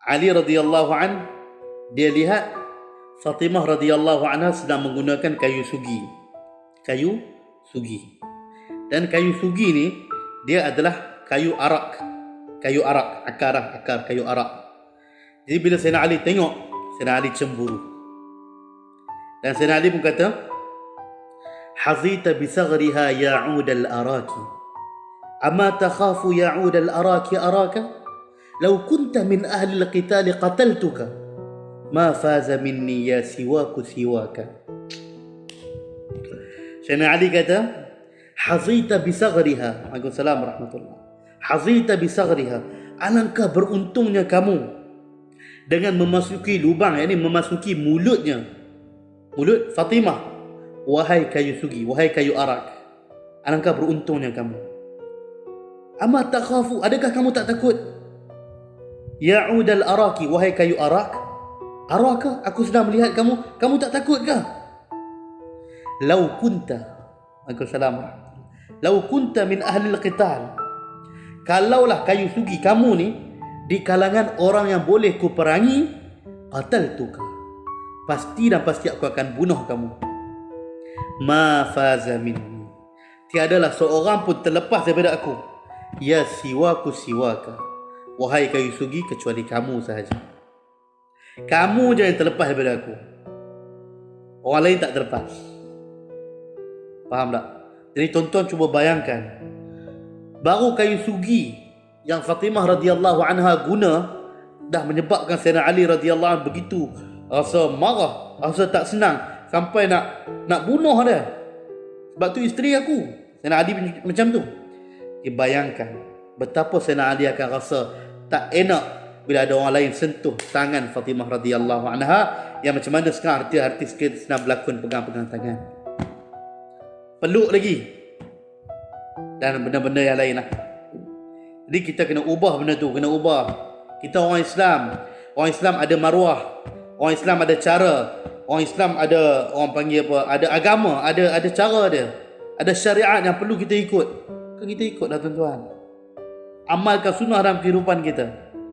Ali radhiyallahu an, dia lihat Fatimah radhiyallahu anha sedang menggunakan kayu sugi. Kayu sugi. Dan kayu sugi ni dia adalah kayu arak. Kayu arak, akar kayu arak. Jadi bila Sayyidina Ali tengok, Sayyidina Ali cemburu. Dan Sayyidina Ali pun kata, "Hazita bisaghriha ya'ud al-araki. Ama takhafu ya'ud al-araki araka? Law kunta min ahli al-qital qataltuka. Ma faza minni ya siwaku siwaka." Sayyidina Ali kata, "Hazita bisaghriha." Waalaikumsalam warahmatullahi. Hazita bisaghriha. Alangkah beruntungnya kamu dengan memasuki lubang, yakni memasuki mulutnya, mulut Fatimah. Wahai kayu sugi, wahai kayu arak, alangkah beruntungnya kamu. Ama takhafu, adakah kamu tak takut? Ya'ud al-araki, wahai kayu arak, araka, aku sedang melihat kamu tak takut ke? Lau kunta, Waalaikumsalam, lau kunta min ahli al-qital, kalaulah kayu sugi kamu ni di kalangan orang yang boleh ku perangi, qataltuka, pasti dan pasti aku akan bunuh kamu. Ma faza minni, tiadalah seorang pun terlepas daripada aku. Ya siwaku siwaka, wahai kayu sugi, kecuali kamu sahaja. Kamu je yang terlepas daripada aku, orang lain tak terlepas. Faham tak? Jadi tuan-tuan cuba bayangkan, baru kayu sugi yang Fatimah radhiyallahu anha guna dah menyebabkan Sayyidina Ali radhiyallahu anhu begitu rasa marah, rasa tak senang, sampai nak bunuh dia. Sebab tu isteri aku. Sayyidina Ali macam tu. Dibayangkan betapa Sayyidina Ali akan rasa tak enak bila ada orang lain sentuh tangan Fatimah radhiyallahu anha, yang macam mana sekarang artis sedang berlakon pegang-pegang tangan, peluk lagi, dan benda-benda yang lain lah. Jadi kita kena ubah benda tu, kena ubah. Kita orang Islam ada maruah, orang Islam ada cara, orang Islam ada, orang panggil apa, ada agama, ada cara dia, ada syariat yang perlu kita ikut. Kan kita ikut dah tuan-tuan, amalkan sunnah dalam kehidupan kita.